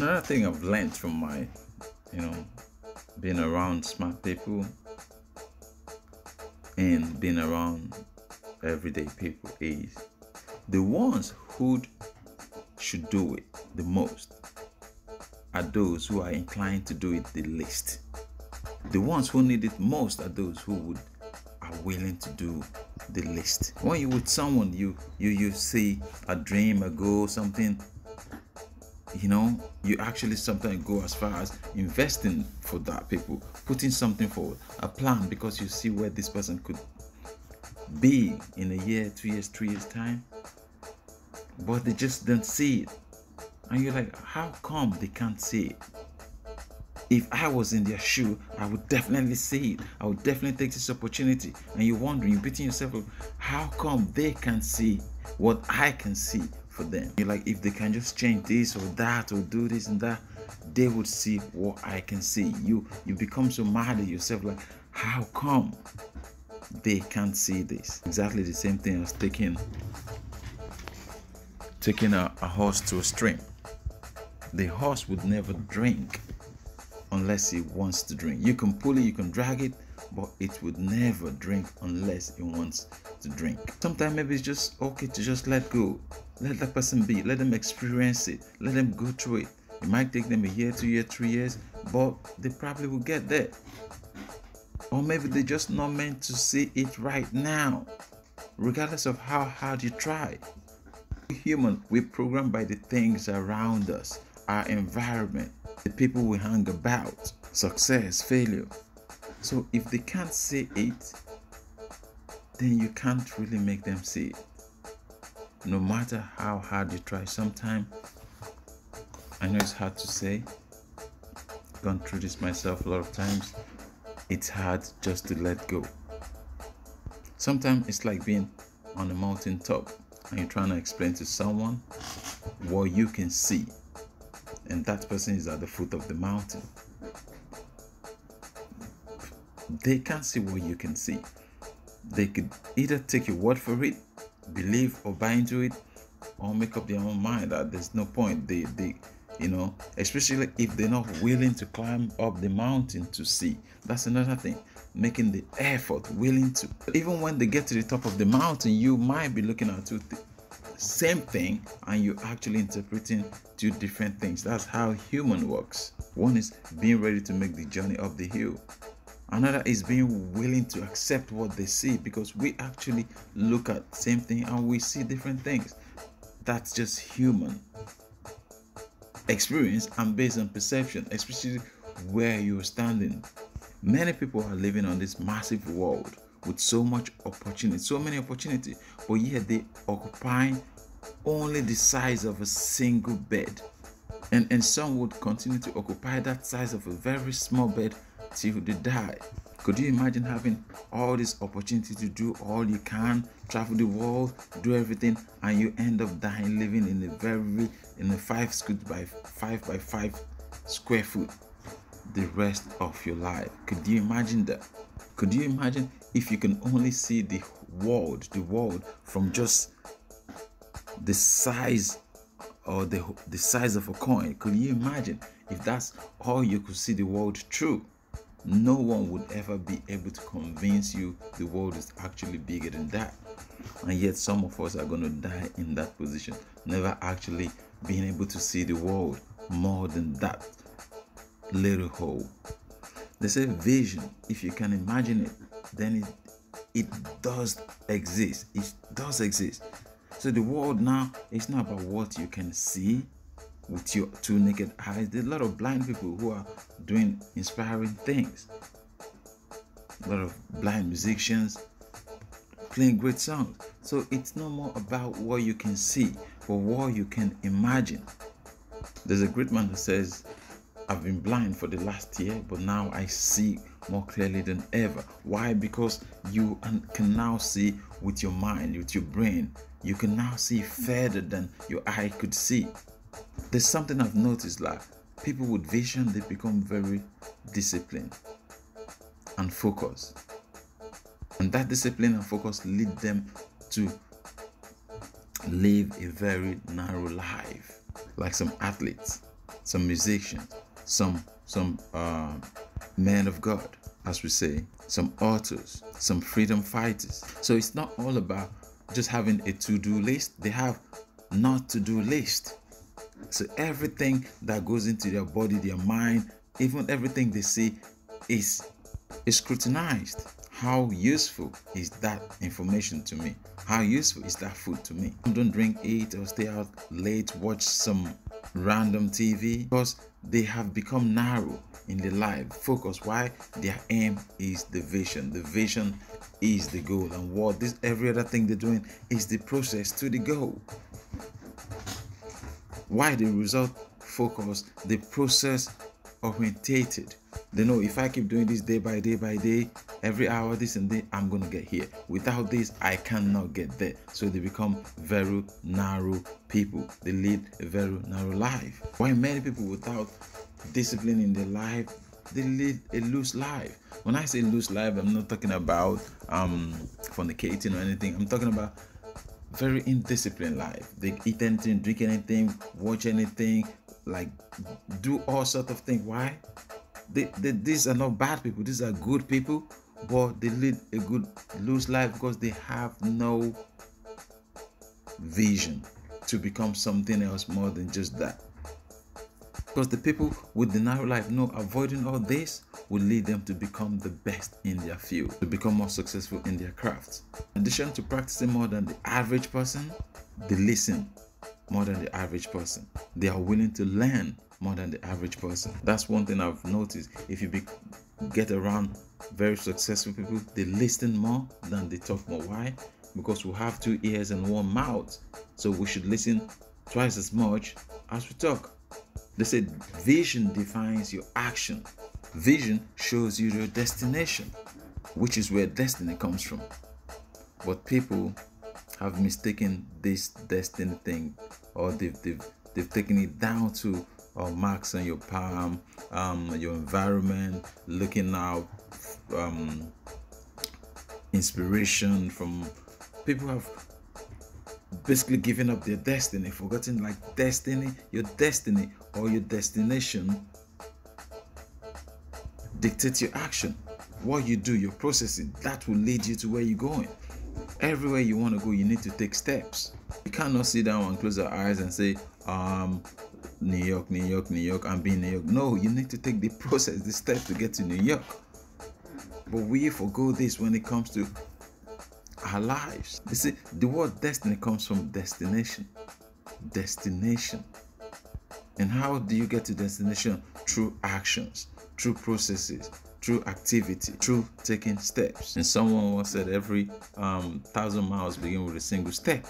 Another thing I've learned from my, you know, being around smart people and being around everyday people is the ones who should do it the most are those who are inclined to do it the least. The ones who need it most are those who are willing to do the least. When you're with someone, you see a dream, a goal, something, you actually sometimes go as far as investing for that people, putting something forward, a plan, because you see where this person could be in a year, 2 years, 3 years time, but they just don't see it. And you're like, how come they can't see it? If I was in their shoe, I would definitely see it. I would definitely take this opportunity. And you're wondering, you're beating yourself up, how come they can see what I can see for them? You're like, if they can just change this or that or do this and that, they would see what I can see. You become so mad at yourself, like, how come they can't see this? Exactly the same thing as taking a horse to a stream. The horse would never drink unless it wants to drink. You can pull it, you can drag it, but it would never drink unless it wants to drink. Sometimes maybe it's just okay to just let go. Let that person be. Let them experience it. Let them go through it. It might take them a year, 2 years, 3 years, but they probably will get there. Or maybe they're just not meant to see it right now, regardless of how hard you try. Human, we're programmed by the things around us, our environment, the people we hang about, success, failure. So if they can't see it, then you can't really make them see it. No matter how hard you try. Sometimes, I know it's hard to say, gone through this myself a lot of times, it's hard just to let go. Sometimes it's like being on a mountain top and you're trying to explain to someone what you can see, and that person is at the foot of the mountain. They can't see what you can see. They could either take your word for it, believe or buy into it, or make up their own mind that there's no point. They especially if they're not willing to climb up the mountain to see. That's another thing. Making the effort, willing to. Even when they get to the top of the mountain, you might be looking at same thing and you're actually interpreting two different things. That's how human works. One is being ready to make the journey up the hill. Another is being willing to accept what they see, because we actually look at the same thing and we see different things. That's just human experience and based on perception, especially where you're standing. Many people are living on this massive world with so much opportunity, so many opportunity, but yet they occupy only the size of a single bed. And some would continue to occupy that size of a very small bed till they die. Could you imagine having all this opportunity to do all you can, travel the world, do everything, and you end up dying living in a 5 by 5 square foot the rest of your life? Could you imagine that? Could you imagine if you can only see the world from just the size or the size of a coin? Could you imagine if that's all you could see the world through? No one would ever be able to convince you the world is actually bigger than that. And yet some of us are going to die in that position, never actually being able to see the world more than that little hole. They say vision, if you can imagine it, then it does exist. It does exist. So the world now is not about what you can see with your two naked eyes. There's a lot of blind people who are doing inspiring things. A lot of blind musicians playing great songs. So it's no more about what you can see, but what you can imagine. There's a great man who says, I've been blind for the last year, but now I see more clearly than ever. Why? Because you can now see with your mind, with your brain. You can now see further than your eye could see. There's something I've noticed, like people with vision, they become very disciplined and focused. And that discipline and focus lead them to live a very narrow life, like some athletes. some musicians, some men of God, as we say, some authors, some freedom fighters. So it's not all about just having a to-do list. They have not to-do list. So everything that goes into their body, their mind, even everything they say is scrutinized. How useful is that information to me? How useful is that food to me? Don't drink, eat, or stay out late, watch some random TV, because they have become narrow in their life. Focus. Why? Their aim is the vision. The vision is the goal, and what this every other thing they're doing is the process to the goal. Why? The result focus, the process orientated. They know if I keep doing this day by day, every hour, this and that, I'm gonna get here. Without this, I cannot get there. So they become very narrow people. They lead a very narrow life. Why many people without discipline in their life, they lead a loose life. When I say loose life, I'm not talking about fornicating or anything. I'm talking about very indisciplined life. They eat anything, drink anything, watch anything, like do all sorts of things. Why? These are not bad people. These are good people, but they lead a good loose life because they have no vision to become something else more than just that. Because the people with the narrow life know avoiding all this will lead them to become the best in their field, to become more successful in their crafts. In addition to practicing more than the average person, they listen more than the average person. They are willing to learn more than the average person. That's one thing I've noticed. If you get around very successful people, they listen more than they talk more. Why? Because we have 2 ears and 1 mouth. So we should listen twice as much as we talk. They said vision defines your action. Vision shows you your destination, which is where destiny comes from. But people have mistaken this destiny thing, or they've taken it down to marks on your palm, your environment, looking out, inspiration from people have basically given up their destiny, forgotten like destiny, your destiny or your destination dictates your action. What you do, your processing, that will lead you to where you're going. Everywhere you want to go, you need to take steps. You cannot sit down and close your eyes and say, New York, New York, New York, I'm being New York. No, you need to take the process, the step to get to New York. But we forgo this when it comes to our lives. You see, the word destiny comes from destination. Destination. And how do you get to destination? Through actions, through processes, through activity, through taking steps. And someone once said every 1,000 miles begin with a single step.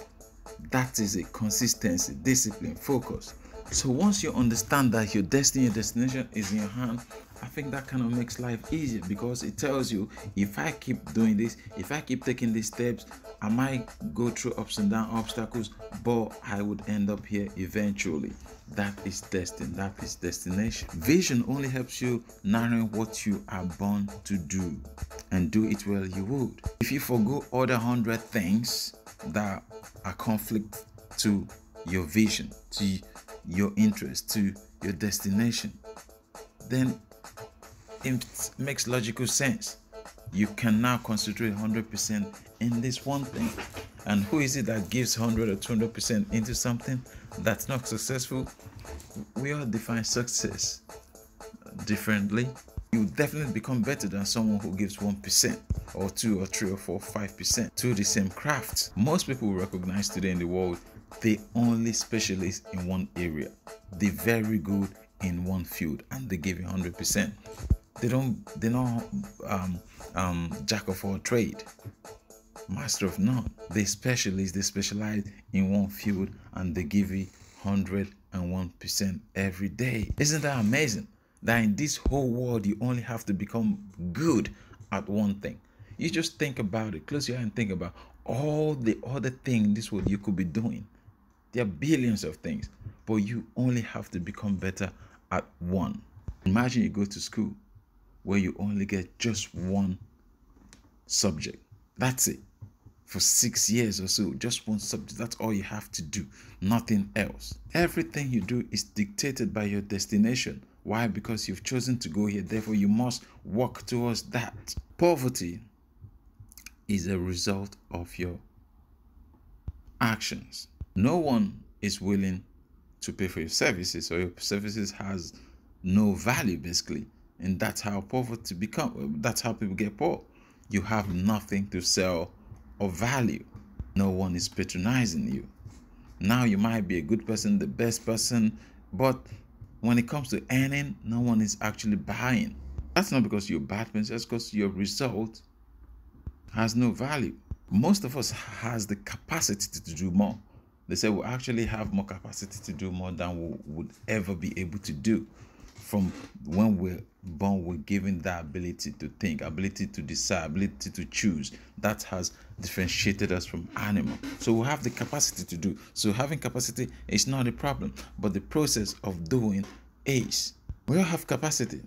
That is a consistency, discipline, focus. So once you understand that your destiny, your destination is in your hand, I think that kind of makes life easier, because it tells you, if I keep doing this, if I keep taking these steps, I might go through ups and downs, obstacles, but I would end up here eventually. That is destined. That is destination. Vision only helps you narrow what you are born to do, and do it well you would. If you forgo other 100 things that are conflict to your vision, to your interest, to your destination, then it makes logical sense. You can now concentrate 100% in this one thing. And who is it that gives 100 or 200% into something that's not successful? We all define success differently. You definitely become better than someone who gives 1% or 2 or 3 or 4 5% to the same craft. Most people will recognize today in the world, they only specialize in one area. They're very good in one field and they give you 100%. They're not jack of all trade, master of none. They specialize in one field and they give you 101% every day. Isn't that amazing? That in this whole world you only have to become good at one thing. You just think about it, close your eye and think about all the other things in this world you could be doing. There are billions of things, but you only have to become better at one. Imagine you go to school where you only get just one subject. That's it for 6 years or so, just one subject. That's all you have to do, nothing else. Everything you do is dictated by your destination. Why? Because you've chosen to go here, therefore you must work towards that. Poverty is a result of your actions. No one is willing to pay for your services, or your services has no value basically, and that's how poverty that's how people get poor. You have nothing to sell of value. No one is patronizing you. Now you might be a good person, the best person, but when it comes to earning, no one is actually buying. That's not because you're a bad person, that's because your result has no value. Most of us has the capacity to do more. They say we actually have more capacity to do more than we would ever be able to do. From when we're born, we're given that ability to think, ability to decide, ability to choose. That has differentiated us from animals. So we have the capacity to do. So having capacity is not a problem, but the process of doing is. We all have capacity.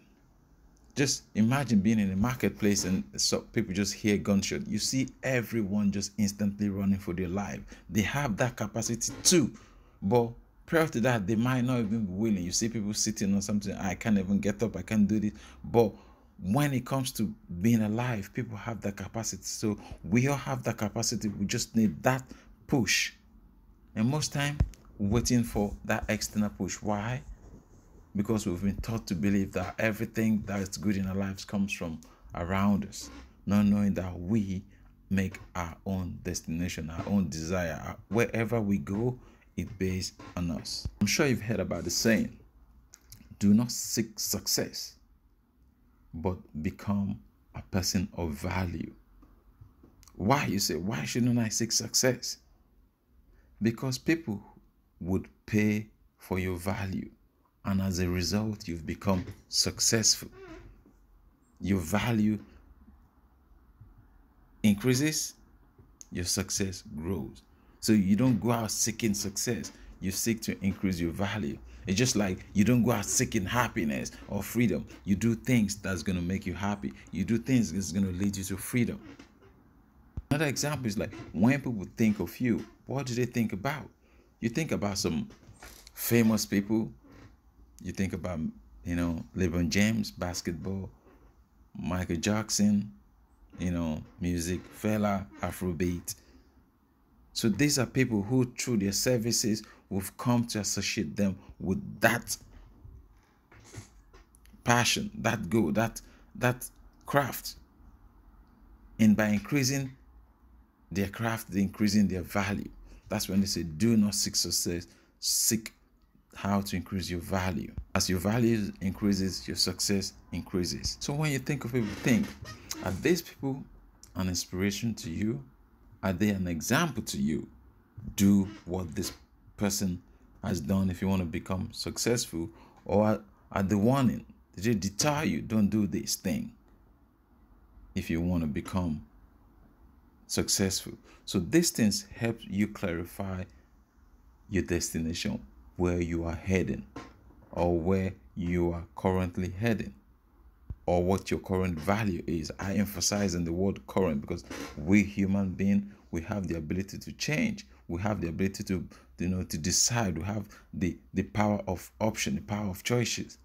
Just imagine being in a marketplace and so people just hear gunshot. You see everyone just instantly running for their life. They have that capacity too. But prior to that, they might not even be willing. You see people sitting on something, I can't even get up, I can't do this. But when it comes to being alive, people have that capacity. So we all have that capacity. We just need that push. And most time, waiting for that external push. Why? Because we've been taught to believe that everything that's good in our lives comes from around us, not knowing that we make our own destination, our own desire. Wherever we go, it based on us. I'm sure you've heard about the saying, do not seek success, but become a person of value. Why? You say, why shouldn't I seek success? Because people would pay for your value. And as a result, you've become successful. Your value increases, your success grows. So you don't go out seeking success, you seek to increase your value. It's just like you don't go out seeking happiness or freedom. You do things that's going to make you happy. You do things that's going to lead you to freedom. Another example is like when people think of you, what do they think about? You think about some famous people. You think about, LeBron James, basketball, Michael Jackson, music, Fela, Afrobeat. So these are people who, through their services, we've come to associate them with that passion, that goal, that craft. And by increasing their craft, they're increasing their value. That's when they say, do not seek success, seek how to increase your value. As your value increases, your success increases. So when you think of people, think, are these people an inspiration to you? Are they an example to you? Do what this person has done if you want to become successful, or are they warning? Did they deter you? Don't do this thing if you want to become successful. So these things help you clarify your destination, where you are heading, or where you are currently heading, or what your current value is. I emphasize in the word current because we human beings, we have the ability to change. We have the ability to decide. We have the power of option, the power of choices.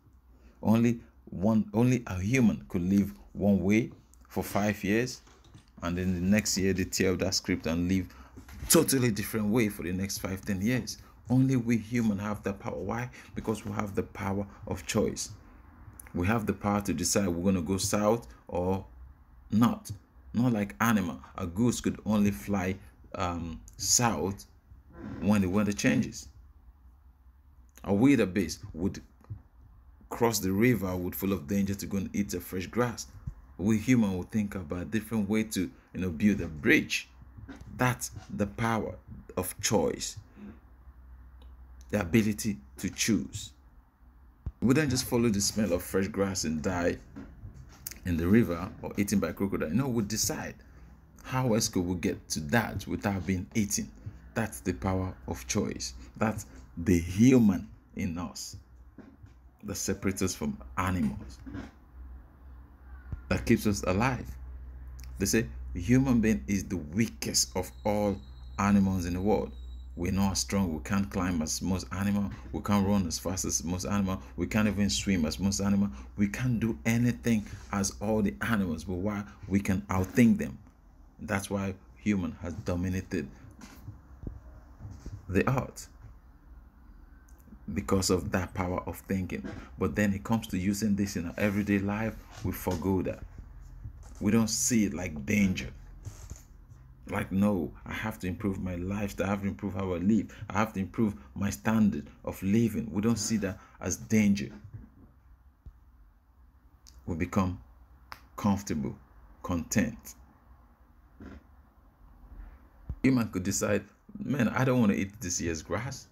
Only a human could live one way for 5 years, and then the next year they tear up that script and live totally different way for the next 5-10 years. Only we humans have that power. Why? Because we have the power of choice. We have the power to decide we're going to go south or not. Not like animal. A goose could only fly south when the weather changes. A wildebeest would cross the river would full of danger to go and eat the fresh grass. We humans will think about a different way to build a bridge. That's the power of choice. The ability to choose. We don't just follow the smell of fresh grass and die in the river or eaten by crocodile. No, we decide how else could we get to that without being eaten. That's the power of choice. That's the human in us that separates us from animals, that keeps us alive. They say Human being is the weakest of all animals in the world. We're not strong. We can't climb as most animals. We can't run as fast as most animals. We can't even swim as most animals. We can't do anything as all the animals. But why? We can outthink them. That's why human has dominated the earth, because of that power of thinking. But then it comes to using this in our everyday life, we forgo that. We don't see it like danger. Like, no, I have to improve my lifestyle. I have to improve how I live. I have to improve my standard of living. We don't see that as danger. We become comfortable, content. Human could decide, man, I don't want to eat this year's grass.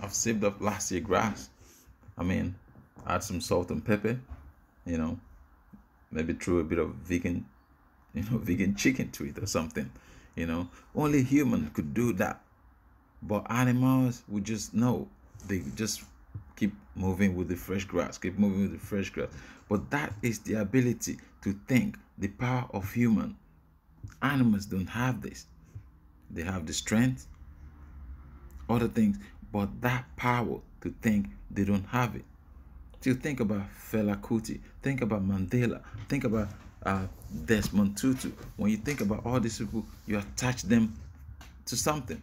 I've saved up last year's grass. I mean, add some salt and pepper, maybe throw a bit of vegan chicken to it or something. Only human could do that. But animals would just know. They just keep moving with the fresh grass, But that is the ability to think, the power of human. Animals don't have this. They have the strength, other things, but that power to think, they don't have it. So think about Fela Kuti, think about Mandela, think about Desmond Tutu. When you think about all these people, you attach them to something.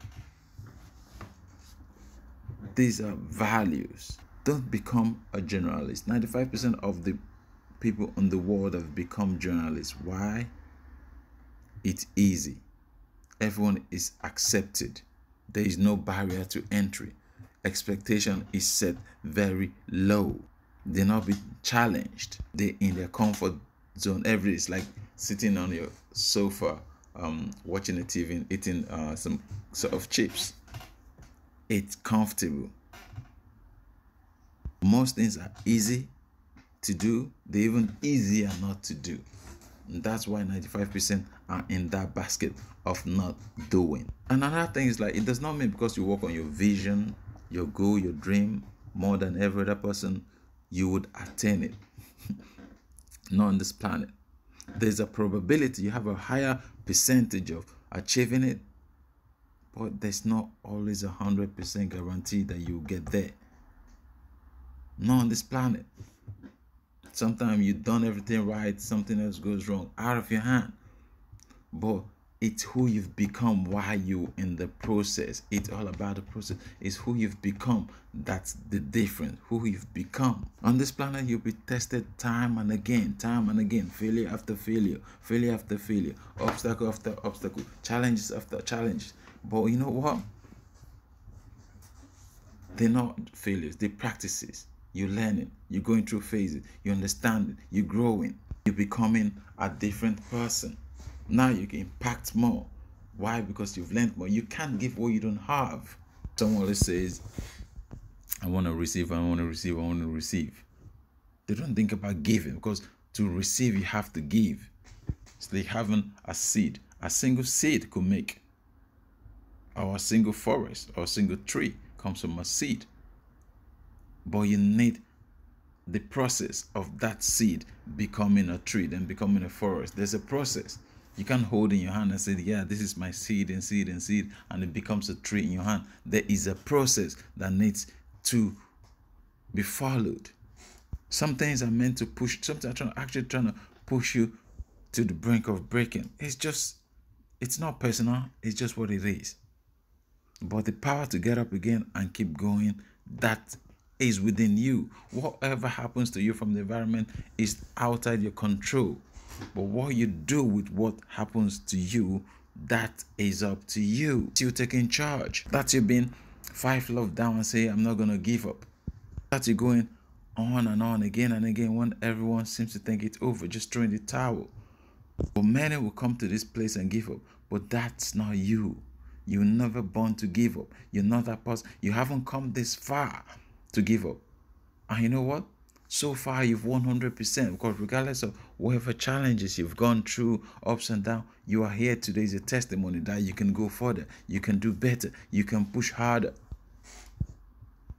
These are values. Don't become a journalist. 95% of the people in the world have become journalists. Why? It's easy. Everyone is accepted. There is no barrier to entry. Expectation is set very low. They're not being challenged. They're in their comfort zone. It's like sitting on your sofa, watching a TV, eating some sort of chips. It's comfortable. Most things are easy to do. They're even easier not to do. And that's why 95% are in that basket of not doing. Another thing is, like, it does not mean because you work on your vision, your goal, your dream more than every other person, you would attain it. Not on this planet. There's a probability, you have a higher percentage of achieving it, but there's not always 100% guarantee that you'll get there. Not on this planet. Sometimes you've done everything right, something else goes wrong, out of your hand. But it's who you've become while you're in the process. It's all about the process. It's who you've become. That's the difference. Who you've become. On this planet, you'll be tested time and again, failure after failure, obstacle after obstacle, challenges after challenges. But you know what? They're not failures, they're practices. You're learning, you're going through phases, you're understanding, you're growing, you're becoming a different person. Now you can impact more. Why? Because you've learned more. You can't give what you don't have. Someone always says, I want to receive, I want to receive, I want to receive. They don't think about giving, because to receive, you have to give. It's like having a seed. A single seed could make, or a single forest, or a single tree comes from a seed. But you need the process of that seed becoming a tree, then becoming a forest. There's a process. You can't hold in your hand and say, yeah, this is my seed and seed and seed, and it becomes a tree in your hand. There is a process that needs to be followed. Some things are meant to push, sometimes actually trying to push you to the brink of breaking. It's not personal, it's just what it is. But the power to get up again and keep going, that is within you. Whatever happens to you from the environment is outside your control. But what you do with what happens to you, that is up to you. It's you taking charge. That's you being 5 love down and say, I'm not going to give up. That's you going on and on again and again when everyone seems to think it's over, just throwing the towel. But many will come to this place and give up. But that's not you. You're never born to give up. You're not that person. You haven't come this far to give up. And you know what? So far, you've 100%, because regardless of whatever challenges you've gone through, ups and downs, you are here today is a testimony that you can go further, you can do better, you can push harder.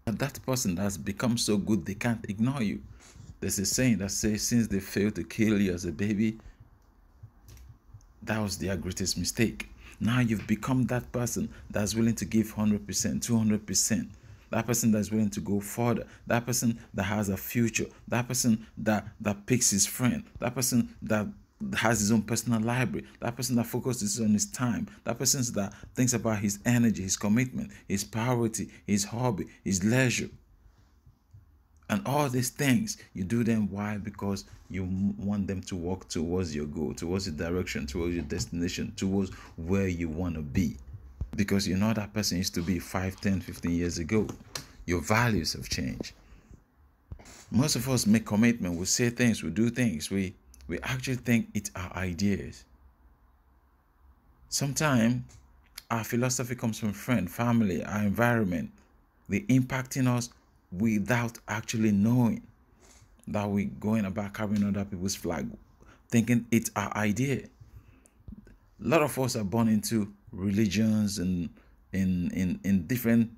But that person that's become so good, they can't ignore you. There's a saying that says, since they failed to kill you as a baby, That was their greatest mistake. Now you've become that person that's willing to give 100%, 200%. That person that's willing to go further. That person that has a future. That person that picks his friend. That person that has his own personal library. That person that focuses on his time. That person that thinks about his energy, his commitment, his priority, his hobby, his leisure. And all these things, you do them. Why? Because you want them to walk towards your goal, towards the direction, towards your destination, towards where you want to be. Because you're not that person used to be 5, 10, 15 years ago. Your values have changed. Most of us make commitment. We say things, we do things. We actually think it's our ideas. Sometimes our philosophy comes from friends, family, our environment. They're impacting us without actually knowing that we're going about carrying other people's flag, thinking it's our idea. A lot of us are born into religions and in different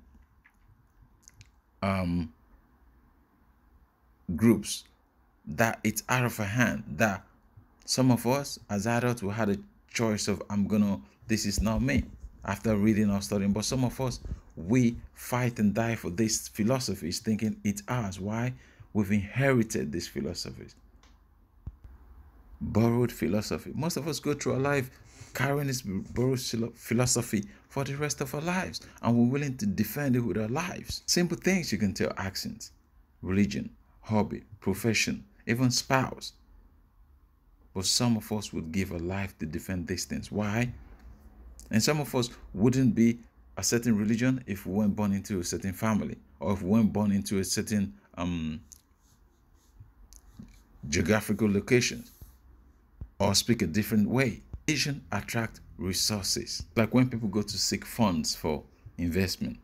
groups that it's out of our hand. That some of us as adults, we had a choice of this is not me after reading or studying. But some of us, we fight and die for these philosophies, thinking it's ours. Why? We've inherited these philosophies. Borrowed philosophy. Most of us go through our life carrying this borrowed philosophy for the rest of our lives, and we're willing to defend it with our lives. Simple things you can tell: accents, religion, hobby, profession, even spouse. But some of us would give a life to defend these things. Why? And some of us wouldn't be a certain religion if we weren't born into a certain family, or if we weren't born into a certain geographical location, or speak a different way. Vision attract resources. Like when people go to seek funds for investment,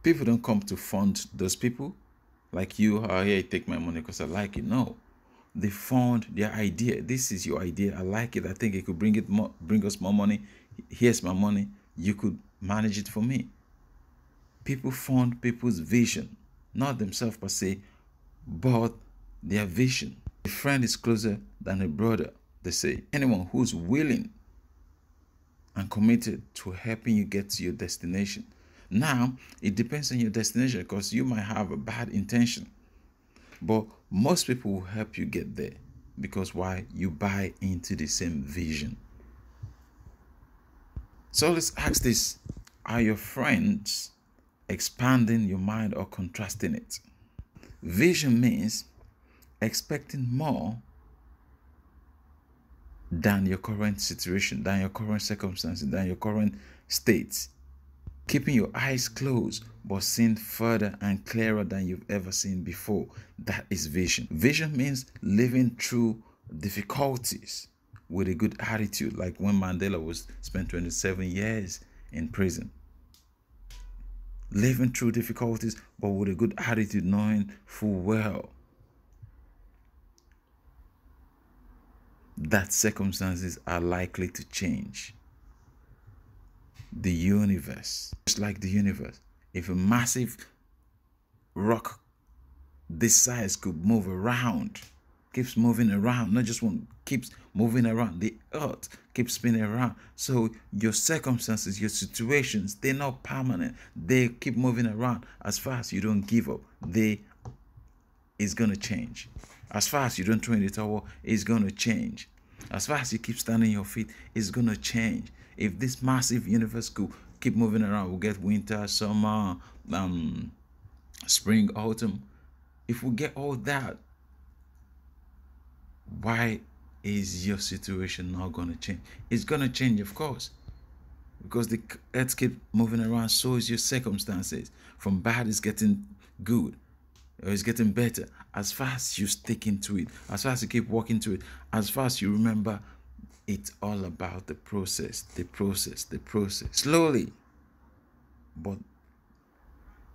people don't come to fund those people like you. Oh, here, take my money because I like it. No, they fund their idea. This is your idea. I like it. I think it could bring us more money. Here's my money. You could manage it for me. People fund people's vision, not themselves per se, but their vision. A friend is closer than a brother, they say. Anyone who's willing and committed to helping you get to your destination. Now, it depends on your destination, because you might have a bad intention, but most people will help you get there. Because why? You buy into the same vision. So let's ask this: are your friends expanding your mind or contrasting it? Vision means expecting more than your current situation, than your current circumstances, than your current states. Keeping your eyes closed, but seeing further and clearer than you've ever seen before. That is vision. Vision means living through difficulties with a good attitude, like when Mandela spent 27 years in prison. Living through difficulties, but with a good attitude, knowing full well that circumstances are likely to change. The universe, just like the universe, if a massive rock this size could move around, keeps moving around, not just one, keeps moving around, the earth keeps spinning around. So your circumstances, your situations, they're not permanent. They keep moving around. As far as you don't give up, it's going to change. As far as you don't throw in the towel, it's going to change. As far as you keep standing on your feet, it's going to change. If this massive universe could keep moving around, we'll get winter, summer, spring, autumn. If we get all that, why is your situation not going to change? It's going to change, of course, because the earth keeps moving around. So is your circumstances. From bad, it's getting good, or it's getting better. As far as you stick into it, as far as you keep walking to it, as far as you remember, it's all about the process, the process, the process. Slowly, but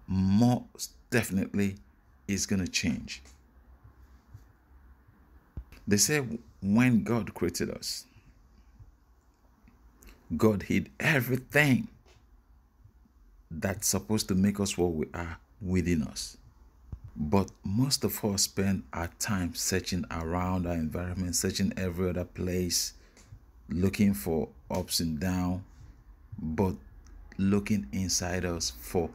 most definitely, it's going to change. They say when God created us, God hid everything that's supposed to make us what we are within us. But most of us spend our time searching around our environment, searching every other place, looking for ups and downs, but looking inside us for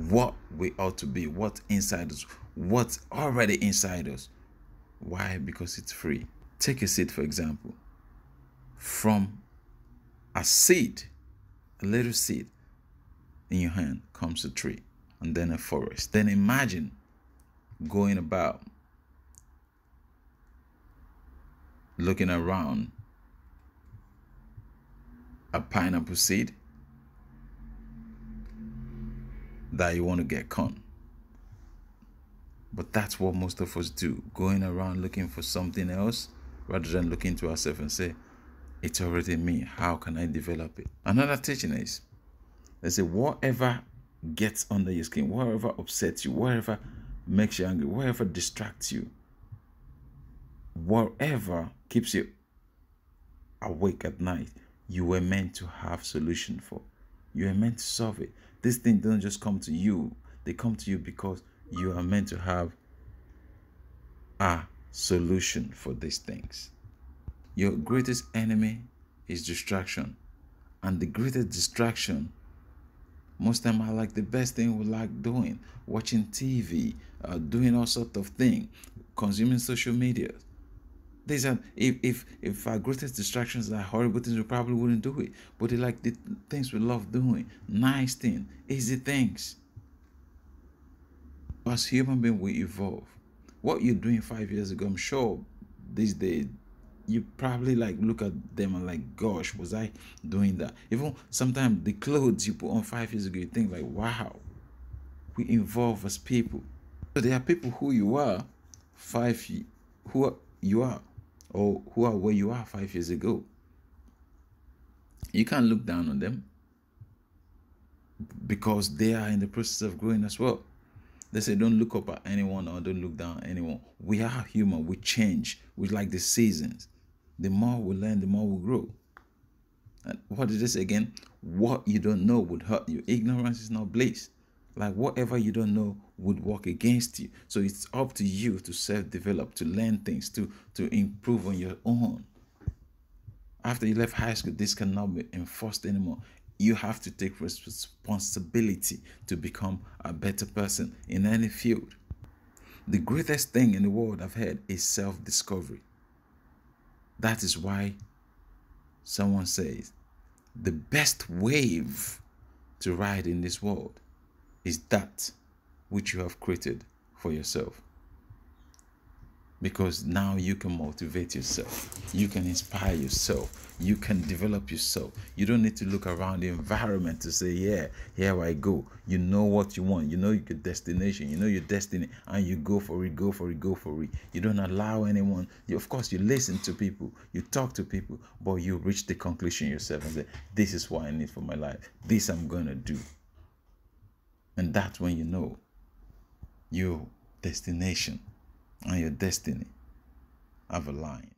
what we ought to be, what's inside us, what's already inside us. Why? Because it's free. Take a seed, for example. From a seed, a little seed in your hand comes a tree, and then a forest. Then imagine going about, looking around a pineapple seed that you want to get con. But that's what most of us do, going around looking for something else rather than looking to ourselves and say, it's already me. How can I develop it? Another teaching is, they say, whatever gets under your skin, whatever upsets you, whatever makes you angry, whatever distracts you, whatever keeps you awake at night, you were meant to have solution for. You are meant to solve it. These things don't just come to you. They come to you because you are meant to have a solution for these things. Your greatest enemy is distraction. And the greatest distraction, most time I like the best thing we like doing, watching TV, doing all sorts of things, consuming social media. These are, if our greatest distractions are horrible things, we probably wouldn't do it. But they like the things we love doing, nice things, easy things. As human beings, we evolve. What you're doing 5 years ago, I'm sure these days, you probably like look at them and like, gosh, was I doing that? Even sometimes the clothes you put on 5 years ago, you think like, wow, we evolve as people. So there are people who you are or who are where you are 5 years ago. You can't look down on them because they are in the process of growing as well. They say don't look up at anyone or don't look down at anyone. We are human. We change. We like the seasons. The more we learn, the more we grow. And what did they say again? What you don't know would hurt you. Ignorance is not bliss. Like whatever you don't know would work against you. So it's up to you to self-develop, to learn things, to improve on your own. After you left high school, this cannot be enforced anymore. You have to take responsibility to become a better person in any field. The greatest thing in the world I've heard is self-discovery. That is why someone says the best wave to ride in this world is that which you have created for yourself. Because now you can motivate yourself. You can inspire yourself. You can develop yourself. You don't need to look around the environment to say, yeah, here I go. You know what you want. You know your destination. You know your destiny. And you go for it, go for it, go for it. You don't allow anyone. Of course, you listen to people. You talk to people. But you reach the conclusion yourself and say, this is what I need for my life. This I'm going to do. And that's when you know your destination and your destiny have aligned.